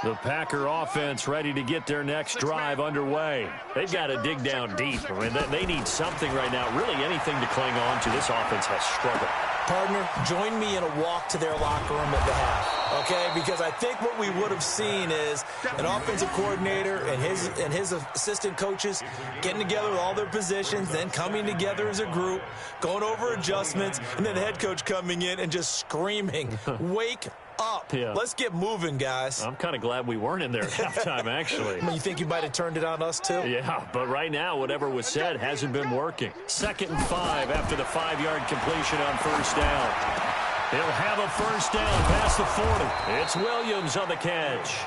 The Packer offense ready to get their next drive underway. They've got to dig down deep. I mean, they need something right now, really anything to cling on to. This offense has struggled. Partner, join me in a walk to their locker room at the half, okay? Because I think what we would have seen is an offensive coordinator and his assistant coaches getting together with all their positions, then coming together as a group, going over adjustments, and then the head coach coming in and just screaming, wake up. Yeah. Let's get moving, guys. I'm kind of glad we weren't in there at halftime, actually. You think you might have turned it on us, too? Yeah, but right now, whatever was said hasn't been working. 2nd and 5 after the 5-yard completion on 1st down. He'll have a 1st down past the 40. It's Williams on the catch.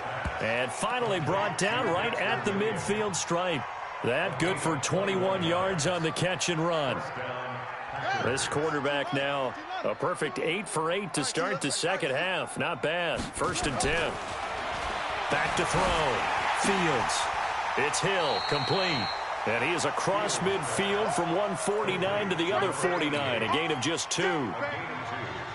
And finally brought down right at the midfield stripe. That good for 21 yards on the catch and run. This quarterback now a perfect 8 for 8 to start the second half. Not bad. 1st and 10. Back to throw. Fields. It's Hill. Complete. And he is across midfield from 149 to the other 49. A gain of just 2.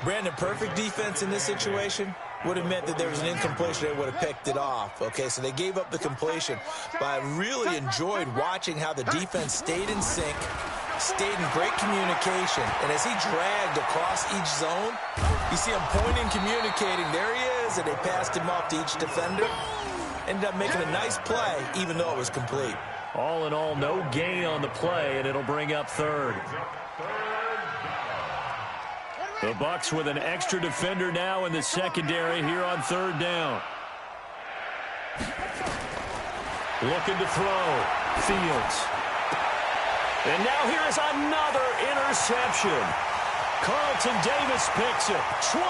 Brandon, perfect defense in this situation would have meant that there was an incompletion. They would have picked it off. Okay, so they gave up the completion. But I really enjoyed watching how the defense stayed in sync, stayed in great communication. And as he dragged across each zone, you see him pointing, communicating. There he is, and they passed him off to each defender. Ended up making a nice play, even though it was complete. All in all, no gain on the play, and it'll bring up third. The Bucs with an extra defender now in the secondary here on third down. Looking to throw. Fields. And now here is another interception. Carlton Davis picks it. 20,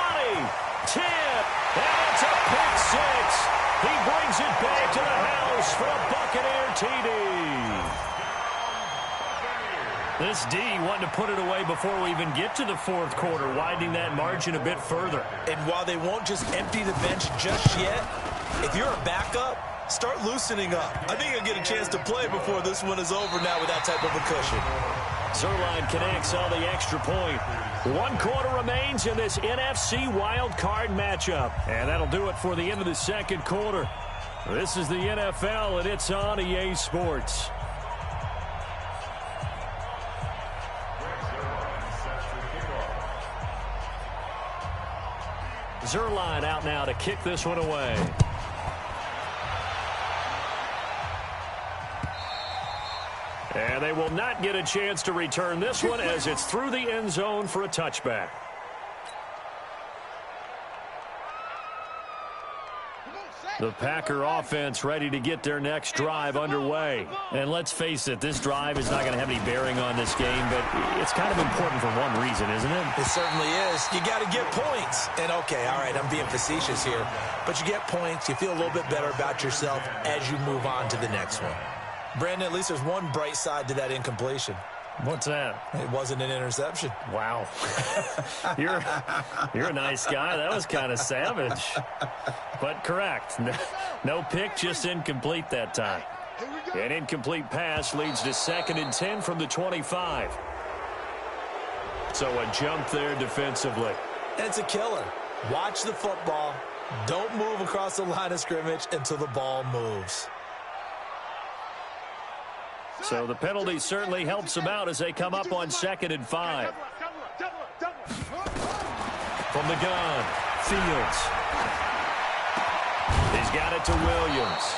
10, and it's a pick six. He brings it back to the house for a Buccaneer TD. This D wanting to put it away before we even get to the fourth quarter, widening that margin a bit further. And while they won't just empty the bench just yet, if you're a backup, start loosening up. I think you'll get a chance to play before this one is over now with that type of a cushion. Zerline connects on the extra point. 1 quarter remains in this NFC wild card matchup. And that'll do it for the end of the second quarter. This is the NFL, and it's on EA Sports. Zerline out now to kick this one away. And they will not get a chance to return this one as it's through the end zone for a touchback. The Packer offense ready to get their next drive underway. And let's face it, this drive is not going to have any bearing on this game, but it's kind of important for one reason, isn't it? It certainly is. You got to get points. And, okay, all right, I'm being facetious here. But you get points, you feel a little bit better about yourself as you move on to the next one. Brandon, at least there's one bright side to that incompletion. What's that? It wasn't an interception. Wow. You're a nice guy. That was kind of savage. But correct. No pick, just incomplete that time. An incomplete pass leads to 2nd and 10 from the 25. So a jump there defensively. And it's a killer. Watch the football. Don't move across the line of scrimmage until the ball moves. So the penalty certainly helps them out as they come up on 2nd and 5. From the gun, Fields. He's got it to Williams.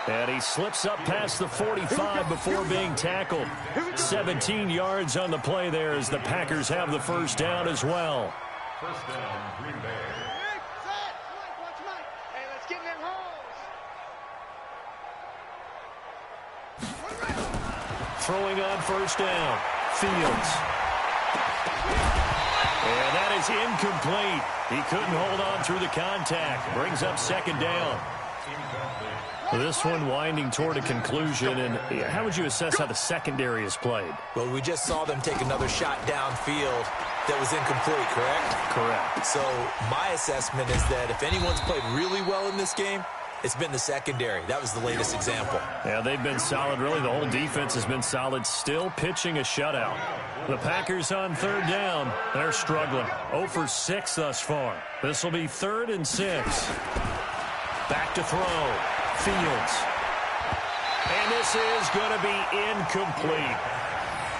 And he slips up past the 45 before being tackled. 17 yards on the play there as the Packers have the first down as well. First down, Green Bay. Hey, let's get in them holes. Throwing on first down, Fields. And that is incomplete. He couldn't hold on through the contact. Brings up 2nd down. This one winding toward a conclusion. And how would you assess how the secondary is played? Well, we just saw them take another shot downfield that was incomplete, correct? Correct. So my assessment is that if anyone's played really well in this game, it's been the secondary. That was the latest example. Yeah, they've been solid. Really, the whole defense has been solid. Still pitching a shutout. The Packers on 3rd down. They're struggling. 0 for 6 thus far. This will be 3rd and 6. Back to throw. Fields. And this is going to be incomplete.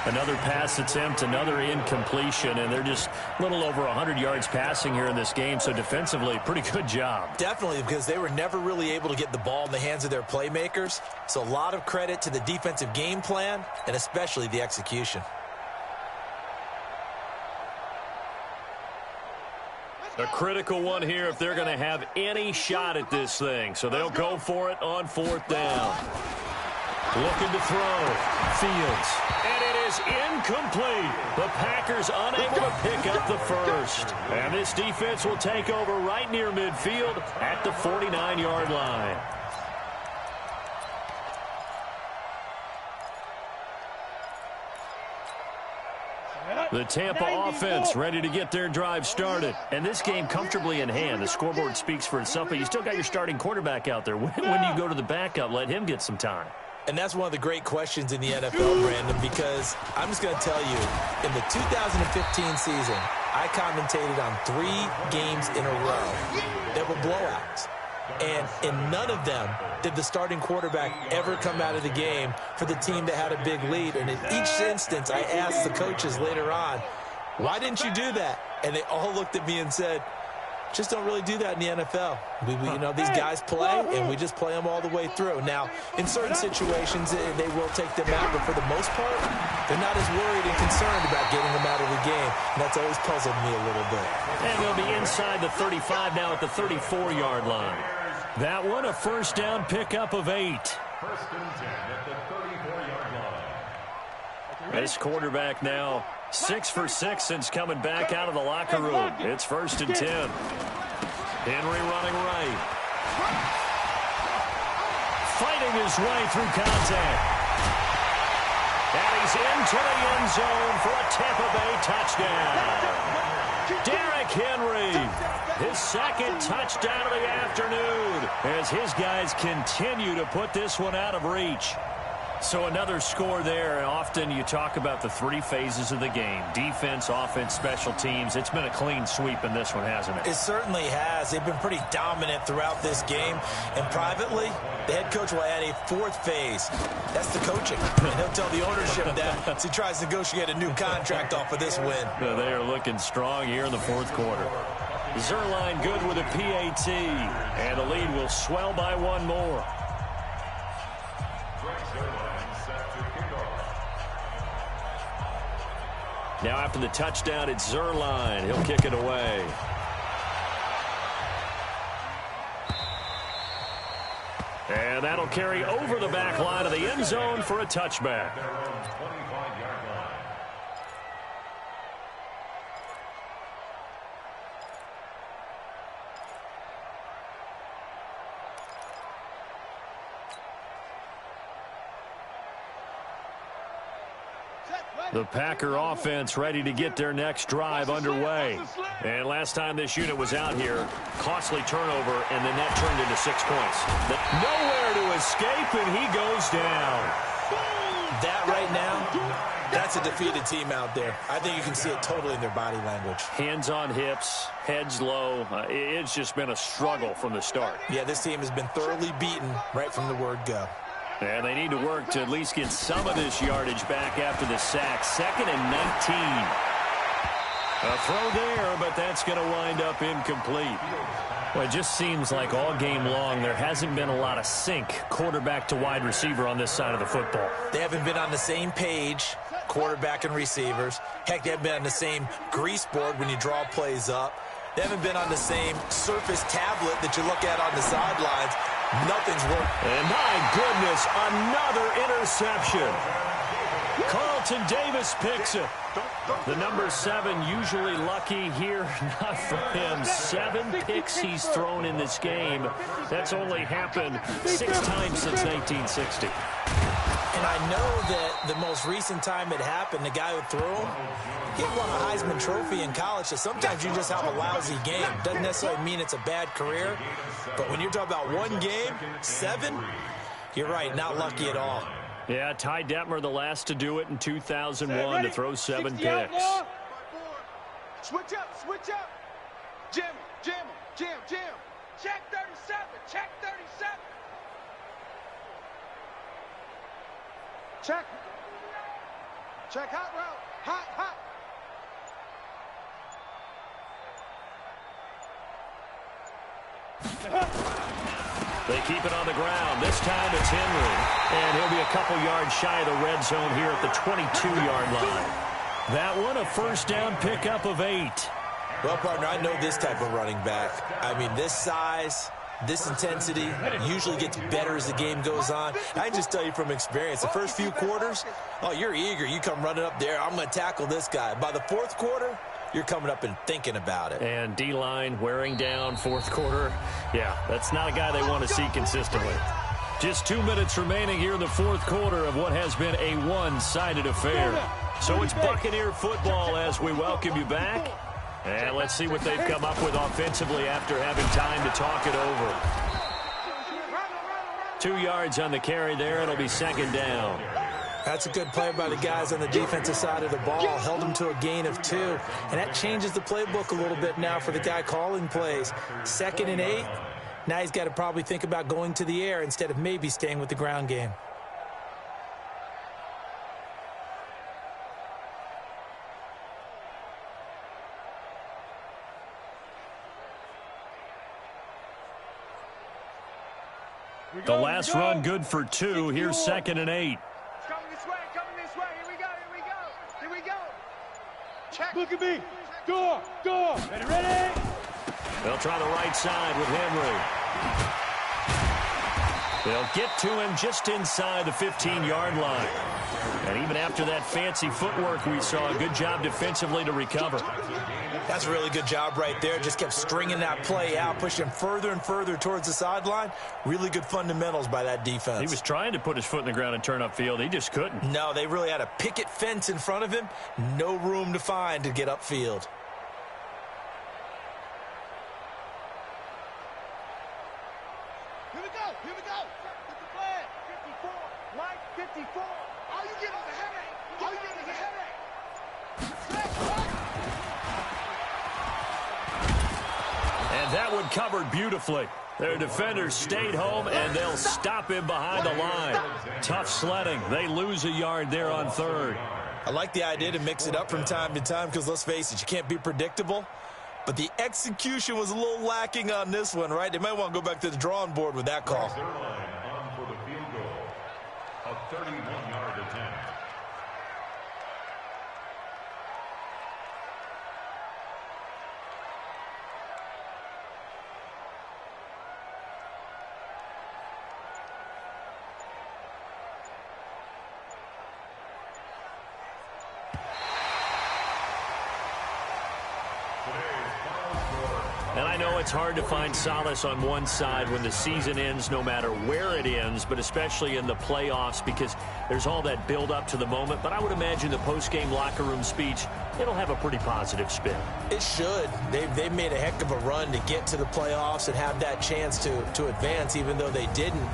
Another pass attempt, another incompletion, and they're just a little over 100 yards passing here in this game, so defensively, pretty good job. Definitely, because they were never really able to get the ball in the hands of their playmakers, so a lot of credit to the defensive game plan, and especially the execution. A critical one here if they're going to have any shot at this thing, so they'll go for it on 4th down. Looking to throw. Fields. And it is incomplete. The Packers unable to pick up the first. And this defense will take over right near midfield at the 49-yard line. The Tampa offense ready to get their drive started. And this game comfortably in hand. The scoreboard speaks for itself, but you still got your starting quarterback out there. When do you go to the backup? Let him get some time. And that's one of the great questions in the NFL, Brandon, because I'm just going to tell you, in the 2015 season, I commentated on 3 games in a row that were blowouts. And in none of them did the starting quarterback ever come out of the game for the team that had a big lead. And in each instance, I asked the coaches later on, why didn't you do that? And they all looked at me and said, just don't really do that in the NFL. These guys play, and we just play them all the way through. Now, in certain situations, they will take them out, but for the most part, they're not as worried and concerned about getting them out of the game, and that's always puzzled me a little bit. And they'll be inside the 35 now at the 34-yard line. That one, a first down pickup of 8. First and 10 at the 34-yard line. This quarterback now 6 for 6 since coming back out of the locker room. It's first and 10. Henry running right. Fighting his way through contact. And he's into the end zone for a Tampa Bay touchdown. Derrick Henry, his second touchdown of the afternoon, as his guys continue to put this one out of reach. So another score there. Often you talk about the 3 phases of the game: defense, offense, special teams. It's been a clean sweep in this one, hasn't it? It certainly has. They've been pretty dominant throughout this game. And privately, the head coach will add a 4th phase. That's the coaching. And he'll tell the ownership that as he tries to negotiate a new contract off of this win. They are looking strong here in the 4th quarter. Zerline good with a PAT. And the lead will swell by 1 more. Now after the touchdown, it's Zerline. He'll kick it away. And that'll carry over the back line of the end zone for a touchback. The Packer offense ready to get their next drive underway. And last time this unit was out here, costly turnover, and the net turned into 6 points. Nowhere to escape, and he goes down. That right now, that's a defeated team out there. I think you can see it totally in their body language. Hands on hips, heads low. It's just been a struggle from the start. Yeah, this team has been thoroughly beaten right from the word go. And they need to work to at least get some of this yardage back after the sack. 2nd and 19. A throw there, but that's going to wind up incomplete. Well, it just seems like all game long there hasn't been a lot of sync quarterback to wide receiver on this side of the football. They haven't been on the same page, quarterback and receivers. Heck, they haven't been on the same grease board when you draw plays up. They haven't been on the same surface tablet that you look at on the sidelines. Nothing's worked. And my goodness, another interception. Carlton Davis picks it. The number 7 usually lucky here, not for him. 7 picks he's thrown in this game. That's only happened 6 times since 1960. And I know that the most recent time it happened, the guy who threw him, he won a Heisman Trophy in college. So sometimes you just have a lousy game. Doesn't necessarily mean it's a bad career. But when you're talking about 1 game, 7, you're right, not lucky at all. Yeah, Ty Detmer, the last to do it in 2001, to throw 7 picks. Switch up. Jim. Check 37. Check hot route. Hot. They keep it on the ground. This time it's Henry. And he'll be a couple yards shy of the red zone here at the 22-yard line. That one, a first down pickup of 8. Well, partner, I know this type of running back. I mean, this size, this intensity usually gets better as the game goes on. I can just tell you from experience, the first few quarters, oh, you're eager. You come running up there. I'm going to tackle this guy. By the 4th quarter, you're coming up and thinking about it. And D-line wearing down 4th quarter. Yeah, that's not a guy they want to see consistently. Just 2 minutes remaining here in the 4th quarter of what has been a one-sided affair. So it's Buccaneer football as we welcome you back. And let's see what they've come up with offensively after having time to talk it over. 2 yards on the carry there. It'll be 2nd down. That's a good play by the guys on the defensive side of the ball. Held them to a gain of 2. And that changes the playbook a little bit now for the guy calling plays. 2nd and 8. Now he's got to probably think about going to the air instead of maybe staying with the ground game. The last run good for 2. Here's 2nd and 8. Coming this way, here we go. Check. Look at me. Door. Ready? They'll try the right side with Henry. They'll get to him just inside the 15-yard line. And even after that fancy footwork we saw, a good job defensively to recover. That's a really good job right there. Just kept stringing that play out, pushing further and further towards the sideline. Really good fundamentals by that defense. He was trying to put his foot in the ground and turn upfield. He just couldn't. No, they really had a picket fence in front of him. No room to find to get upfield. Here we go. Get the flag. 54. Mike, 54. All you get is a headache. And that one covered beautifully. Their defenders stayed home, and they'll stop him behind the line. Tough sledding. They lose a yard there on 3rd. I like the idea to mix it up from time to time because, let's face it, you can't be predictable. But the execution was a little lacking on this one, right? They might want to go back to the drawing board with that call. Their line on for the field goal. A 31-yard attempt. And I know it's hard to find solace on one side when the season ends, no matter where it ends, but especially in the playoffs because there's all that build up to the moment. But I would imagine the post-game locker room speech, it'll have a pretty positive spin. It should. They've made a heck of a run to get to the playoffs and have that chance to advance, even though they didn't.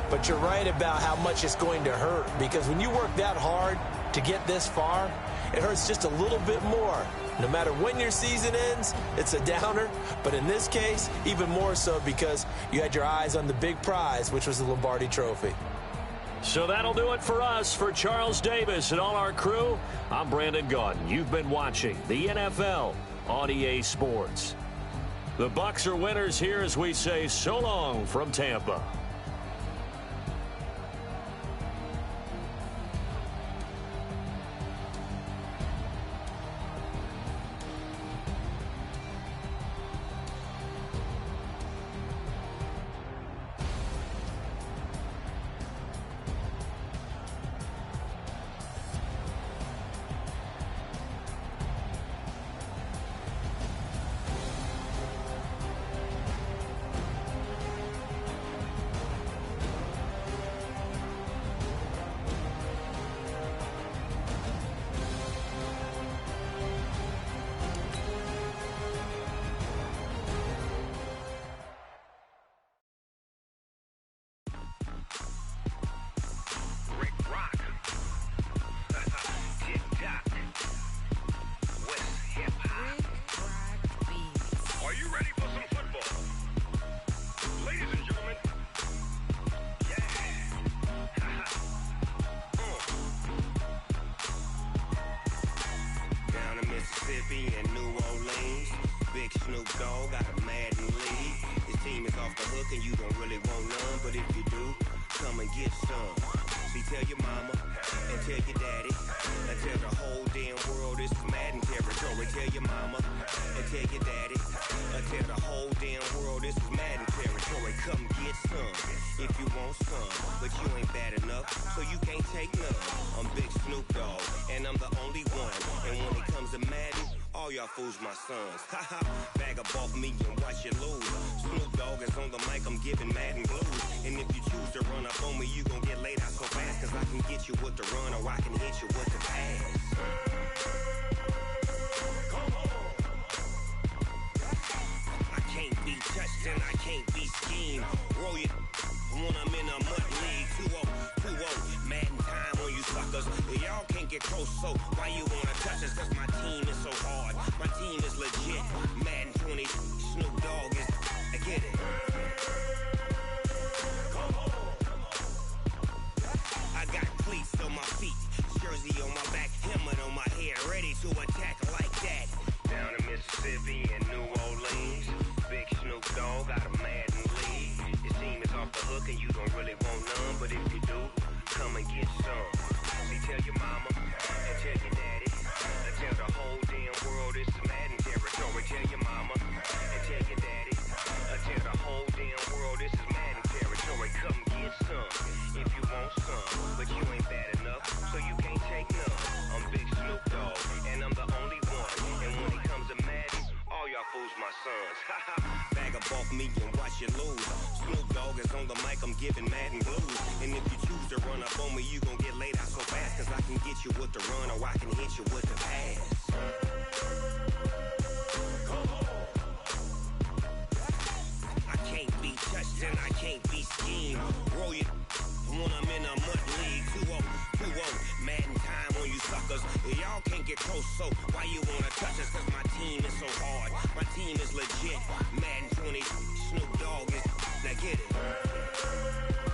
But you're right about how much it's going to hurt because when you work that hard to get this far, it hurts just a little bit more. No matter when your season ends, it's a downer. But in this case, even more so because you had your eyes on the big prize, which was the Lombardi Trophy. So that'll do it for us. For Charles Davis and all our crew, I'm Brandon Gaudin. You've been watching the NFL on EA Sports. The Bucs are winners here as we say so long from Tampa. Mississippi and New Orleans. Big Snoop Dogg got a Madden league. His team is off the hook and you don't really want none, but if you do, come and get some. See, tell your mama and tell your daddy and tell the whole damn world this is Madden territory. Tell your mama and tell your daddy and tell the whole damn world this is Madden territory. Come get some if you want some, but you ain't bad enough, so you can't take none. I'm Big Snoop Dogg and I'm the only one. And when it comes to Madden, all y'all fools my sons. Haha, bag up off me and watch you lose. Snoop Dogg is on the mic, I'm giving Madden blues. And if you choose to run up on me, you gon' get laid out so fast. Cause I can get you with the run or I can hit you with the pass. Come on. I can't be touched and I can't be schemed. Roll it when I'm in a mud league. 2-0, 2-0, Madden time on you suckers. Y'all can't can't get close, so why you wanna touch us? Cause my team is so hard, my team is legit. Madden 20, Snoop Dogg is, I get it. I got cleats on my feet, jersey on my back, helmet on my head, ready to attack like that. Down in Mississippi and New Orleans, big Snoop Dogg got a Madden league. Your team is off the hook and you don't really want none, but if you do, come and get some. See, tell your mama and tell your daddy, and tell the whole damn world it's Madden territory. Tell your mama and tell your daddy, and tell the whole damn world this is Madden territory. Come get some if you want some, but you ain't bad enough, so you can't take none. I'm Big Snoop Dogg, and I'm the only one. And when it comes to Madden, all y'all fools my sons. Bag up off me and watch you lose. Snoop Dogg is on the mic, I'm giving Madden blues. And if you choose to run up on me, you gon' get laid out so fast. Cause I can get you with the run or I can hit you with the pass. I can't be touched and I can't be schemed. Roll you when I'm in a mud league. 2-0, 2-0, Madden time on you suckers. Y'all can't get close, so why you wanna touch us? Cause my team is so hard, my team is legit. Madden 20, Snoop Dogg is, now get it.